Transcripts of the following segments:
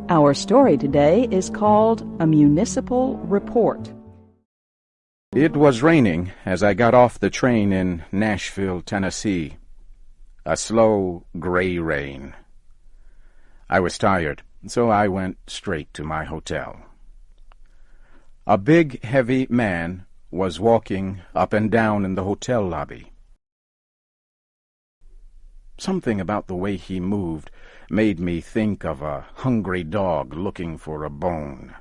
Our story today is called A Municipal Report. It was raining as I got off the train in Nashville, Tennessee. A slow, gray rain. I was tired, so I went straight to my hotel. A big, heavy man was walking up and down in the hotel lobby. Something about the way he moved made me think of a hungry dog looking for a bone.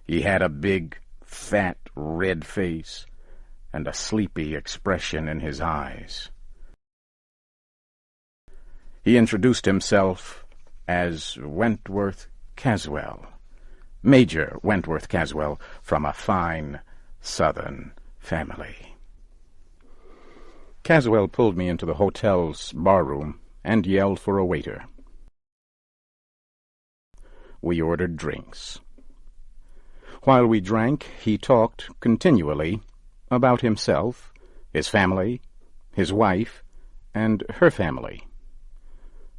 He had a big, fat, red face and a sleepy expression in his eyes. He introduced himself as Wentworth Caswell, Major Wentworth Caswell, from a fine Southern family. Caswell pulled me into the hotel's barroom and yelled for a waiter. We ordered drinks. While we drank, he talked continually about himself, his family, his wife, and her family.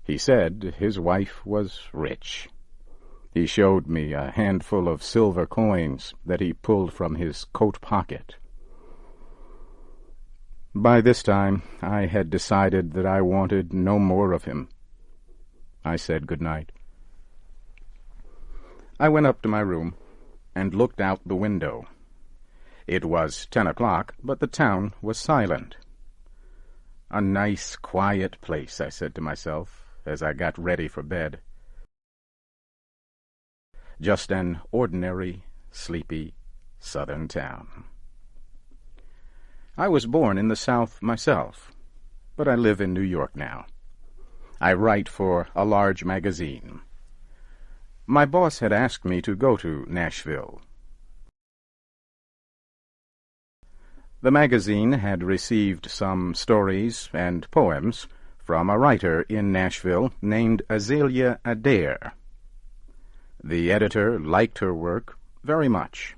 He said his wife was rich. He showed me a handful of silver coins that he pulled from his coat pocket. By this time, I had decided that I wanted no more of him. I said good night. I went up to my room and looked out the window. It was 10 o'clock, but the town was silent. A nice, quiet place, I said to myself as I got ready for bed. Just an ordinary, sleepy Southern town. I was born in the South myself, but I live in New York now. I write for a large magazine. My boss had asked me to go to Nashville. The magazine had received some stories and poems from a writer in Nashville named Azalea Adair. The editor liked her work very much.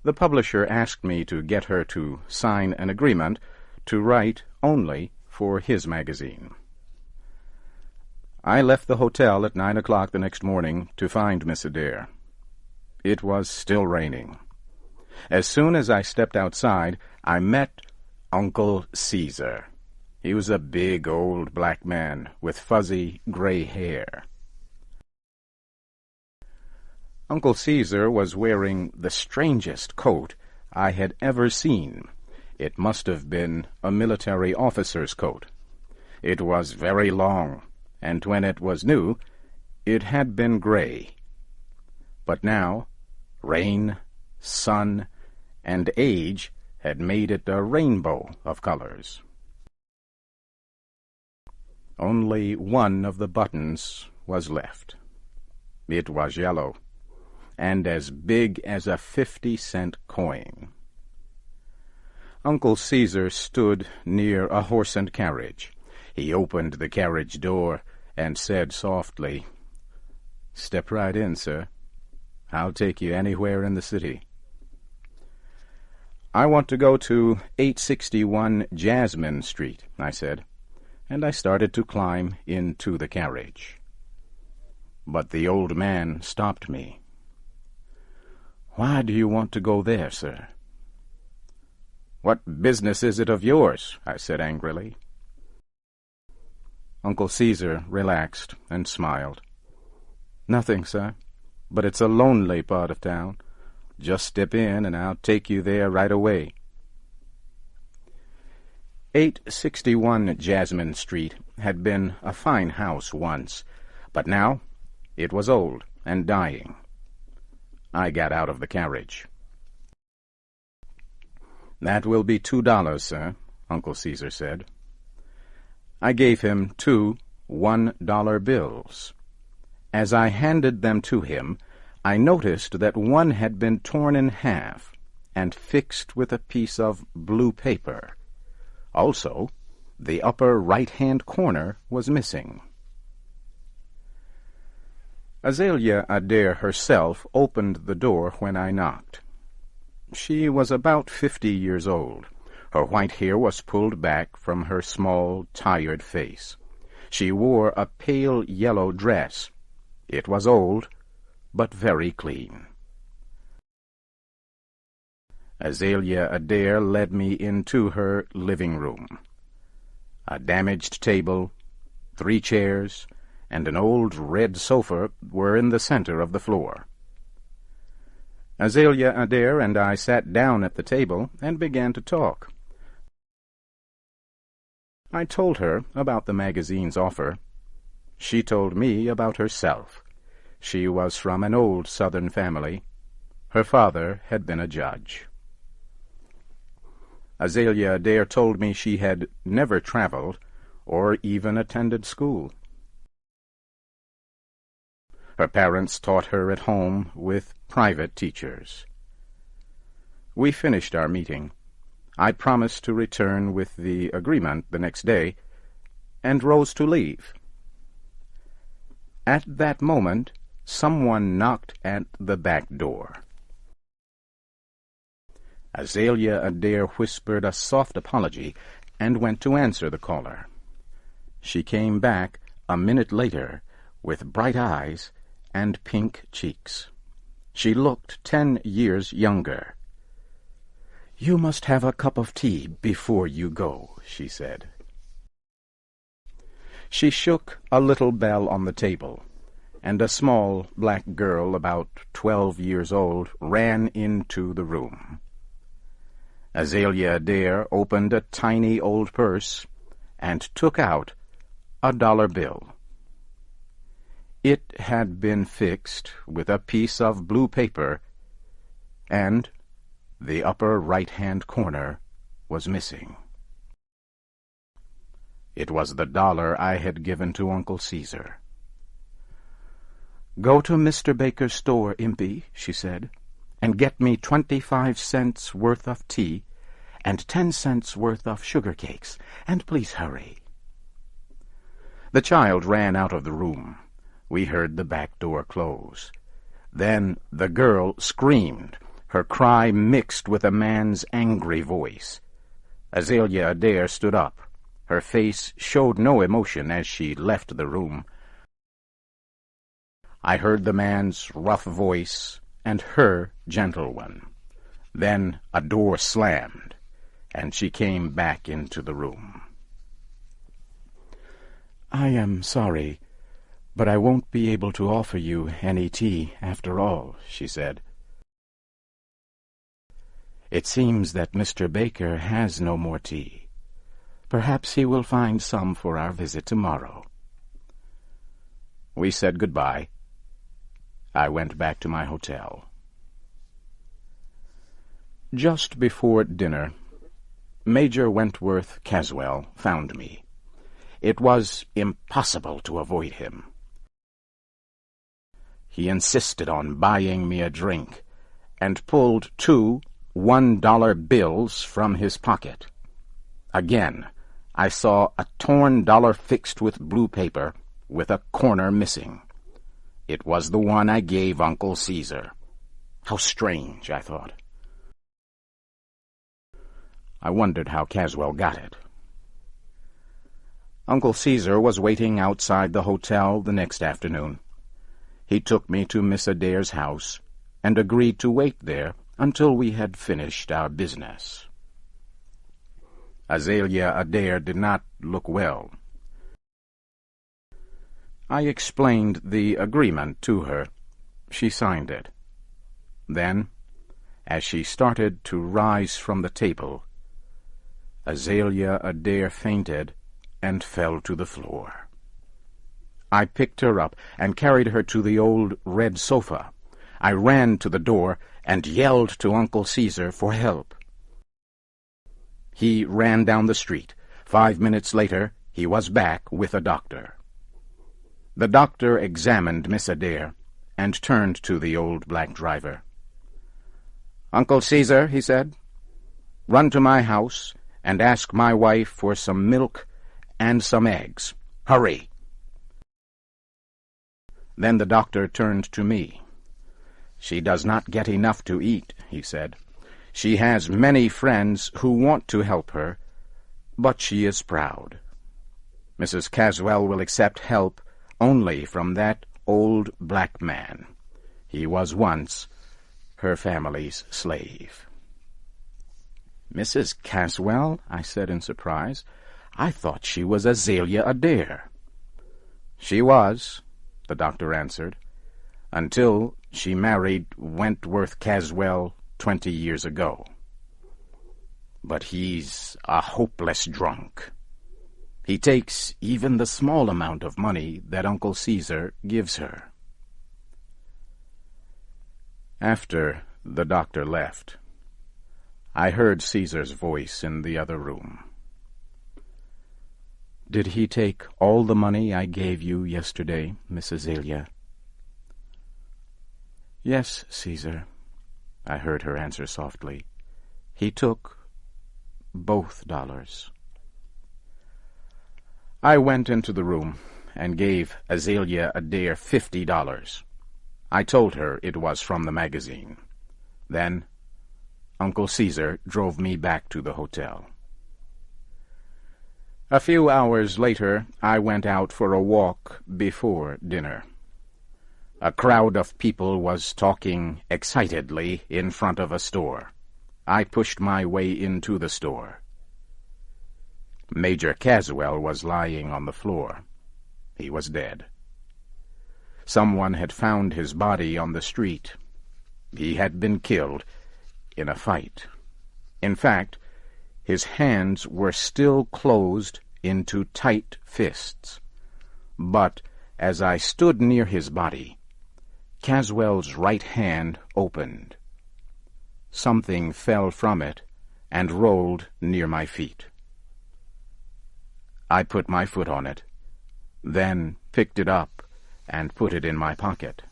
The publisher asked me to get her to sign an agreement to write only for his magazine. I left the hotel at 9 o'clock the next morning to find Miss Adair. It was still raining. As soon as I stepped outside, I met Uncle Caesar. He was a big old black man with fuzzy gray hair. Uncle Caesar was wearing the strangest coat I had ever seen. It must have been a military officer's coat. It was very long, and when it was new, it had been gray. But now, rain, sun, and age had made it a rainbow of colors. Only one of the buttons was left. It was yellow, and as big as a 50-cent coin. Uncle Caesar stood near a horse and carriage. He opened the carriage door and said softly, "Step right in, sir. I'll take you anywhere in the city." "I want to go to 861 Jasmine Street," I said, and I started to climb into the carriage. But the old man stopped me. "Why do you want to go there, sir?" "What business is it of yours?" I said angrily. Uncle Caesar relaxed and smiled. "Nothing, sir, but it's a lonely part of town. Just step in and I'll take you there right away." 861 Jasmine Street had been a fine house once, but now it was old and dying. I got out of the carriage. "That will be $2, sir," Uncle Caesar said. I gave him 2 $1 bills. As I handed them to him, I noticed that one had been torn in half and fixed with a piece of blue paper. Also, the upper right-hand corner was missing. Azalea Adair herself opened the door when I knocked. She was about 50 years old. Her white hair was pulled back from her small, tired face. She wore a pale yellow dress. It was old, but very clean. Azalea Adair led me into her living room. A damaged table, 3 chairs, and an old red sofa were in the center of the floor. Azalea Adair and I sat down at the table and began to talk. I told her about the magazine's offer. She told me about herself. She was from an old Southern family. Her father had been a judge. Azalea Adair told me she had never traveled or even attended school. Her parents taught her at home with private teachers. We finished our meeting. I promised to return with the agreement the next day, and rose to leave. At that moment, someone knocked at the back door. Azalea Adair whispered a soft apology and went to answer the caller. She came back a minute later with bright eyes and pink cheeks. She looked 10 years younger. "You must have a cup of tea before you go," she said. She shook a little bell on the table, and a small black girl about 12 years old ran into the room. Azalea Adair opened a tiny old purse and took out a $1 bill. It had been fixed with a piece of blue paper, and the upper right-hand corner was missing. It was the $1 I had given to Uncle Caesar. "Go to Mr. Baker's store, Impy," she said, "and get me 25 cents worth of tea and 10 cents worth of sugar cakes, and please hurry." The child ran out of the room. We heard the back door close. Then the girl screamed, her cry mixed with a man's angry voice. Azalea Adair stood up. Her face showed no emotion as she left the room. I heard the man's rough voice and her gentle one. Then a door slammed, and she came back into the room. "I am sorry, but I won't be able to offer you any tea after all," she said. "It seems that Mr. Baker has no more tea. Perhaps he will find some for our visit tomorrow." We said goodbye. I went back to my hotel. Just before dinner, Major Wentworth Caswell found me. It was impossible to avoid him. He insisted on buying me a drink and pulled 2 $1 bills from his pocket. Again, I saw a torn dollar fixed with blue paper, with a corner missing. It was the one I gave Uncle Caesar. How strange, I thought. I wondered how Caswell got it. Uncle Caesar was waiting outside the hotel the next afternoon. He took me to Miss Adair's house and agreed to wait there until we had finished our business. Azalea Adair did not look well. I explained the agreement to her. She signed it. Then, as she started to rise from the table, Azalea Adair fainted and fell to the floor. I picked her up and carried her to the old red sofa. I ran to the door and yelled to Uncle Caesar for help. He ran down the street. 5 minutes later, he was back with a doctor. The doctor examined Miss Adair and turned to the old black driver. "Uncle Caesar," he said, "run to my house and ask my wife for some milk and some eggs. Hurry!" Then the doctor turned to me. "She does not get enough to eat," he said. "She has many friends who want to help her, but she is proud. Mrs. Caswell will accept help only from that old black man. He was once her family's slave. "Mrs. Caswell?" I said in surprise. "I thought she was Azalea Adair." "She was," the doctor answered, "until she married Wentworth Caswell 20 years ago. But he's a hopeless drunk. He takes even the small amount of money that Uncle Caesar gives her." After the doctor left, I heard Caesar's voice in the other room. "Did he take all the money I gave you yesterday, Miss Azalea?" "Yes, Caesar," I heard her answer softly. "He took both dollars." I went into the room and gave Azalea Adair $50. I told her it was from the magazine. Then Uncle Caesar drove me back to the hotel. A few hours later, I went out for a walk before dinner. A crowd of people was talking excitedly in front of a store. I pushed my way into the store. Major Caswell was lying on the floor. He was dead. Someone had found his body on the street. He had been killed in a fight. In fact, his hands were still closed into tight fists. But as I stood near his body, Caswell's right hand opened. Something fell from it and rolled near my feet. I put my foot on it, then picked it up and put it in my pocket.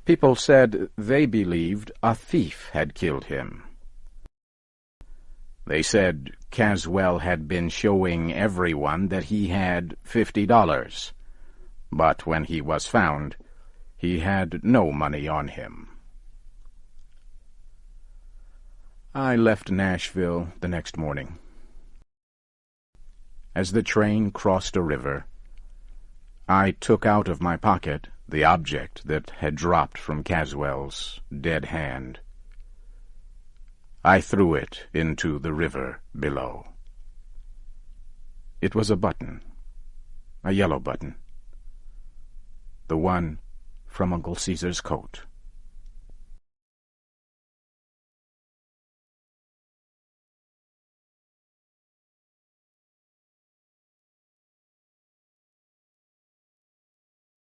People said they believed a thief had killed him. They said Caswell had been showing everyone that he had $50, but when he was found, he had no money on him. I left Nashville the next morning. As the train crossed a river, I took out of my pocket the object that had dropped from Caswell's dead hand. I threw it into the river below. It was a button, a yellow button, the one from Uncle Caesar's coat.